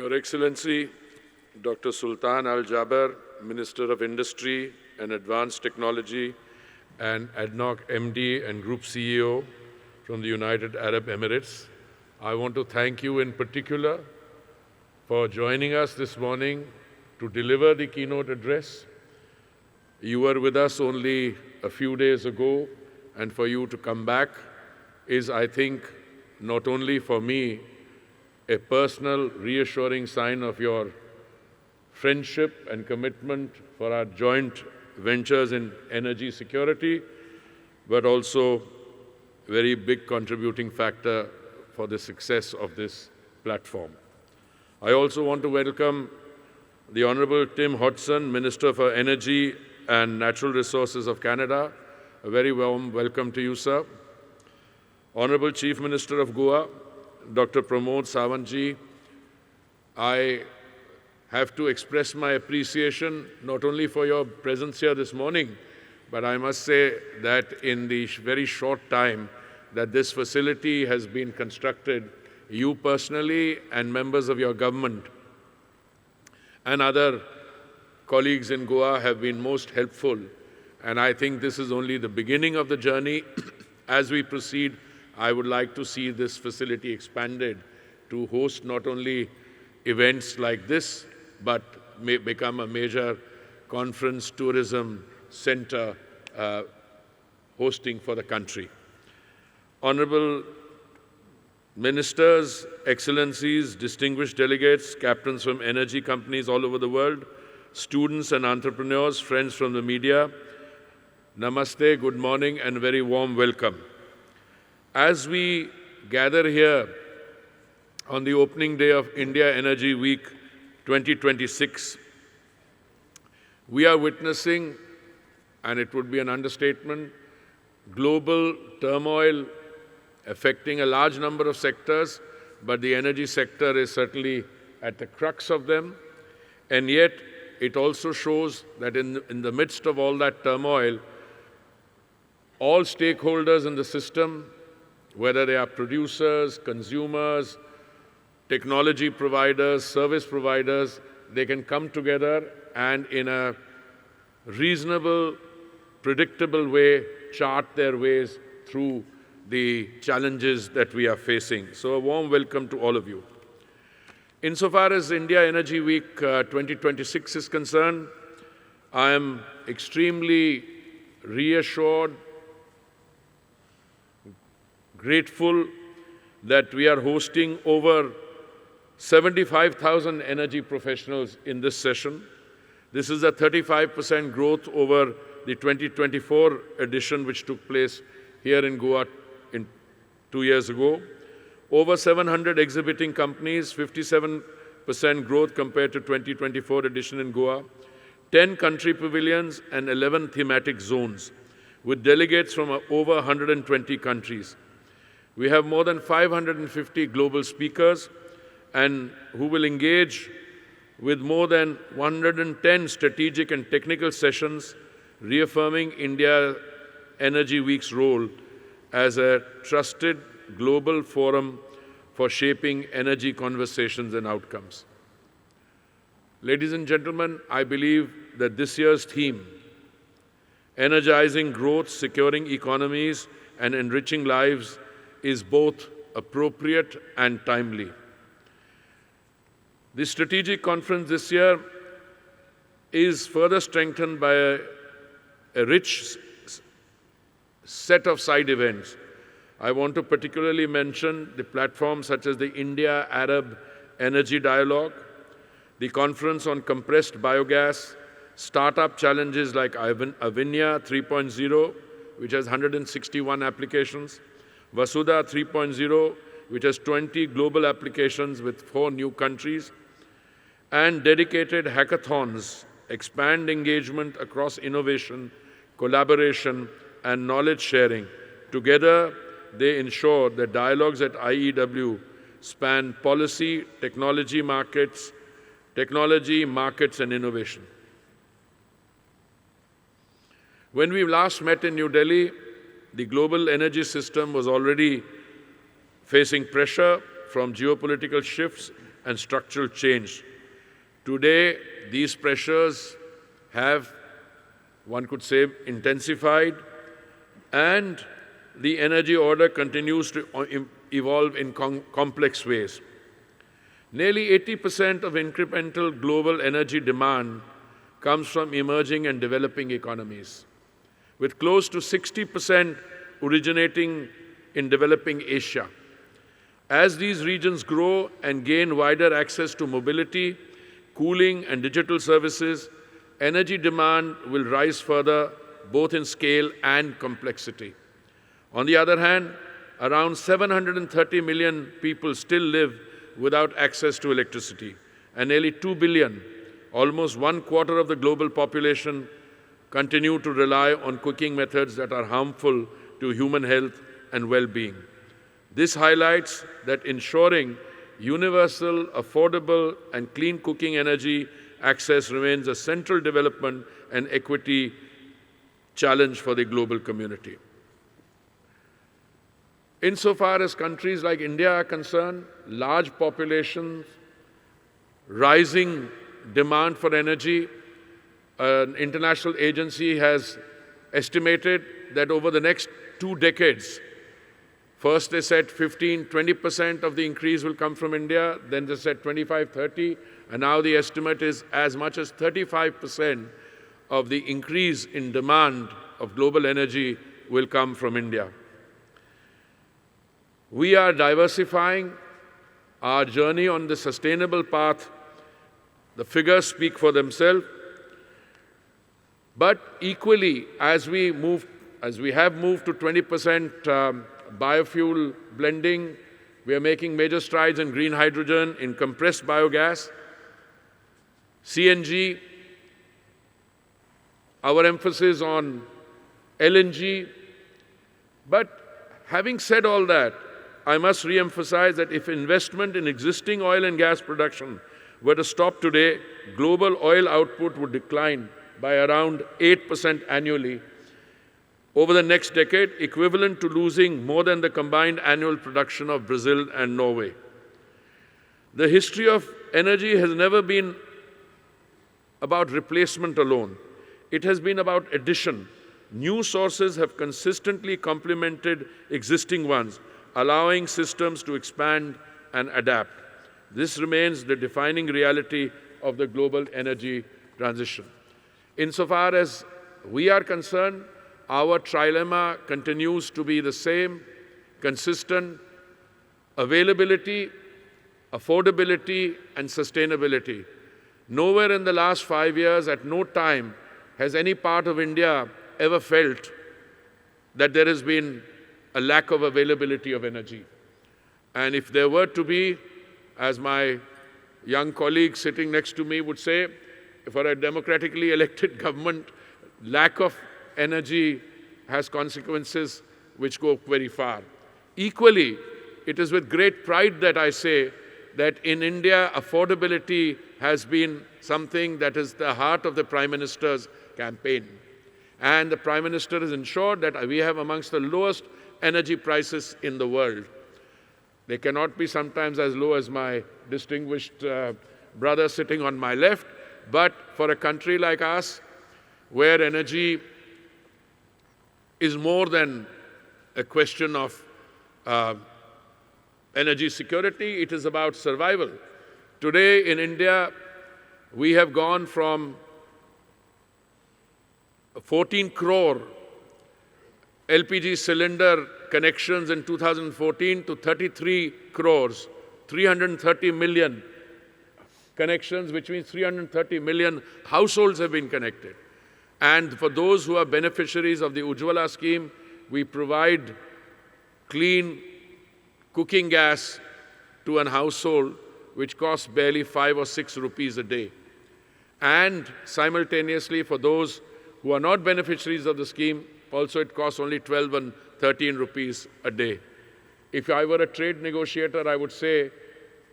Your Excellency, Dr. Sultan Al Jaber, Minister of Industry and Advanced Technology, and ADNOC MD and Group CEO from the United Arab Emirates, I want to thank you in particular for joining us this morning to deliver the keynote address. You were with us only a few days ago, and for you to come back is, I think, not only for me, a personal, reassuring sign of your friendship and commitment for our joint ventures in energy security, but also a very big contributing factor for the success of this platform. I also want to welcome the Honorable Tim Hodgson, Minister for Energy and Natural Resources of Canada. A very warm welcome to you, sir. Honorable Chief Minister of Goa, Dr. Pramod Sawantji, I have to express my appreciation not only for your presence here this morning, but I must say that in the very short time that this facility has been constructed, you personally and members of your government and other colleagues in Goa have been most helpful. And I think this is only the beginning of the journey. As we proceed, I would like to see this facility expanded to host not only events like this, but may become a major conference tourism center hosting for the country. Honorable Ministers, Excellencies, distinguished delegates, captains from energy companies all over the world, students and entrepreneurs, friends from the media, Namaste, good morning, and very warm welcome. As we gather here on the opening day of India Energy Week 2026, we are witnessing, and it would be an understatement, global turmoil affecting a large number of sectors, but the energy sector is certainly at the crux of them. And yet, it also shows that in the midst of all that turmoil, all stakeholders in the system, whether they are producers, consumers, technology providers, service providers, they can come together and in a reasonable, predictable way chart their ways through the challenges that we are facing. So a warm welcome to all of you. Insofar as India Energy Week 2026 is concerned, I am extremely reassured, grateful that we are hosting over 75,000 energy professionals in this session. This is a 35% growth over the 2024 edition, which took place here in Goa 2 years ago. Over 700 exhibiting companies, 57% growth compared to 2024 edition in Goa, 10 country pavilions and 11 thematic zones, with delegates from over 120 countries. We have more than 550 global speakers and who will engage with more than 110 strategic and technical sessions, reaffirming India Energy Week's role as a trusted global forum for shaping energy conversations and outcomes. Ladies and gentlemen, I believe that this year's theme, energizing growth, securing economies, and enriching lives, is both appropriate and timely. The strategic conference this year is further strengthened by a rich set of side events. I want to particularly mention the platforms such as the India-Arab Energy Dialogue, the Conference on Compressed Biogas, startup challenges like Avinya 3.0, which has 161 applications, Vasudha 3.0, which has 20 global applications with 4 new countries, and dedicated hackathons expand engagement across innovation, collaboration, and knowledge sharing. Together, they ensure that dialogues at IEW span policy, technology, markets, and innovation. When we last met in New Delhi, the global energy system was already facing pressure from geopolitical shifts and structural change. Today, these pressures have, one could say, intensified, and the energy order continues to evolve in complex ways. Nearly 80% of incremental global energy demand comes from emerging and developing economies, with close to 60% originating in developing Asia. As these regions grow and gain wider access to mobility, cooling, and digital services, energy demand will rise further, both in scale and complexity. On the other hand, around 730 million people still live without access to electricity, and nearly 2 billion, almost 1/4 of the global population, continue to rely on cooking methods that are harmful to human health and well-being. This highlights that ensuring universal, affordable, and clean cooking energy access remains a central development and equity challenge for the global community. Insofar as countries like India are concerned, large populations, rising demand for energy, an international agency has estimated that over the next 2 decades, first they said 15–20% of the increase will come from India, then they said 25–30%, and now the estimate is as much as 35% of the increase in demand of global energy will come from India. We are diversifying our journey on the sustainable path. The figures speak for themselves. But equally, as we have moved to 20% biofuel blending, we are making major strides in green hydrogen, in compressed biogas, CNG, our emphasis on LNG. But having said all that, I must re-emphasize that if investment in existing oil and gas production were to stop today, global oil output would decline by around 8% annually over the next decade, equivalent to losing more than the combined annual production of Brazil and Norway. The history of energy has never been about replacement alone. It has been about addition. New sources have consistently complemented existing ones, allowing systems to expand and adapt. This remains the defining reality of the global energy transition. Insofar as we are concerned, our trilemma continues to be the same: consistent availability, affordability, and sustainability. Nowhere in the last 5 years, at no time, has any part of India ever felt that there has been a lack of availability of energy. And if there were to be, as my young colleague sitting next to me would say, for a democratically elected government, lack of energy has consequences which go very far. Equally, it is with great pride that I say that in India, affordability has been something that is the heart of the Prime Minister's campaign. And the Prime Minister has ensured that we have amongst the lowest energy prices in the world. They cannot be sometimes as low as my distinguished brother sitting on my left, but for a country like us, where energy is more than a question of energy security, it is about survival. Today in India, we have gone from 14 crore LPG cylinder connections in 2014 to 33 crores, 330 million connections, which means 330 million households have been connected. And for those who are beneficiaries of the Ujjwala scheme, we provide clean cooking gas to an household which costs barely 5 or 6 rupees a day. And simultaneously, for those who are not beneficiaries of the scheme, also it costs only 12 and 13 rupees a day. If I were a trade negotiator, I would say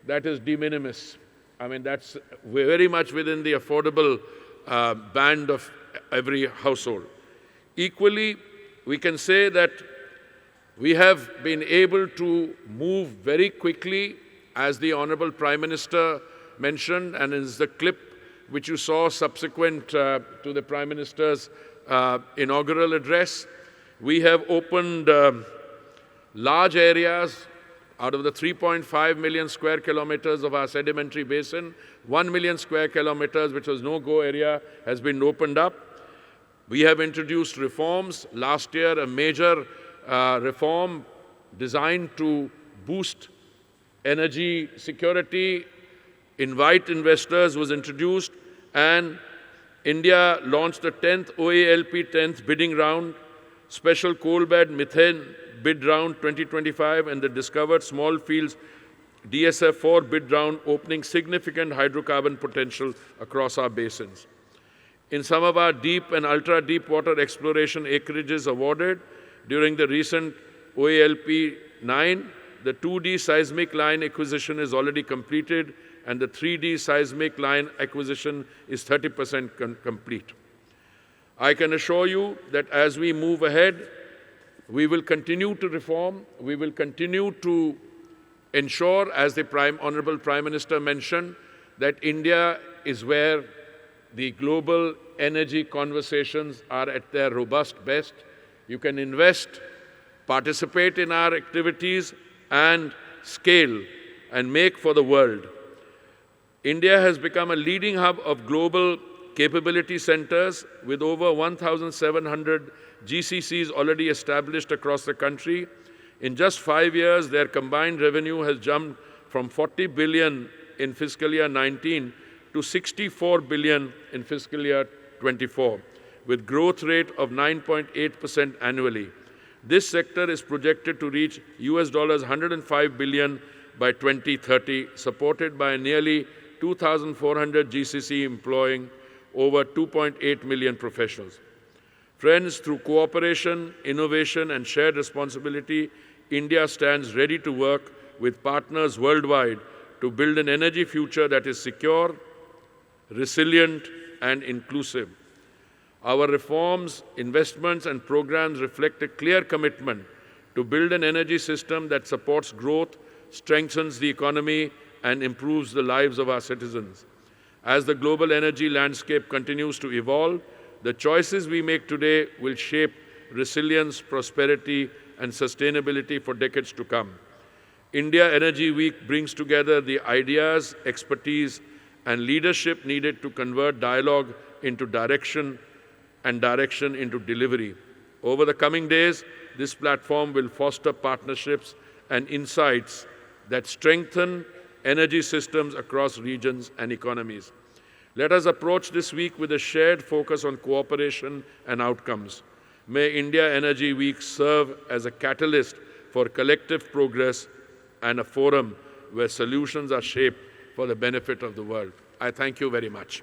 that is de minimis. I mean, that's very much within the affordable band of every household. Equally, we can say that we have been able to move very quickly as the Honorable Prime Minister mentioned, and is the clip which you saw subsequent to the Prime Minister's inaugural address, we have opened large areas. Out of the 3.5 million square kilometers of our sedimentary basin, 1 million square kilometers, which was no-go area, has been opened up. We have introduced reforms. Last year, a major reform designed to boost energy security, invite investors was introduced, and India launched the 10th OALP 10th bidding round, special coal bed methane bid round 2025, and the discovered small fields DSF4 bid round, opening significant hydrocarbon potential across our basins. In some of our deep and ultra-deep water exploration acreages awarded during the recent OALP 9, the 2D seismic line acquisition is already completed, and the 3D seismic line acquisition is 30% complete. I can assure you that as we move ahead, we will continue to reform. We will continue to ensure, as the Honorable Prime Minister mentioned, that India is where the global energy conversations are at their robust best. You can invest, participate in our activities, and scale and make for the world. India has become a leading hub of global capability centers with over 1,700 GCCs already established across the country. In just 5 years, their combined revenue has jumped from 40 billion in fiscal year 19 to 64 billion in fiscal year 24, with growth rate of 9.8% annually. This sector is projected to reach US $105 billion by 2030, supported by nearly 2,400 GCC employing over 2.8 million professionals. Friends, through cooperation, innovation, and shared responsibility, India stands ready to work with partners worldwide to build an energy future that is secure, resilient, and inclusive. Our reforms, investments, and programs reflect a clear commitment to build an energy system that supports growth, strengthens the economy, and improves the lives of our citizens. As the global energy landscape continues to evolve, the choices we make today will shape resilience, prosperity, and sustainability for decades to come. India Energy Week brings together the ideas, expertise, and leadership needed to convert dialogue into direction and direction into delivery. Over the coming days, this platform will foster partnerships and insights that strengthen energy systems across regions and economies. Let us approach this week with a shared focus on cooperation and outcomes. May India Energy Week serve as a catalyst for collective progress and a forum where solutions are shaped for the benefit of the world. I thank you very much.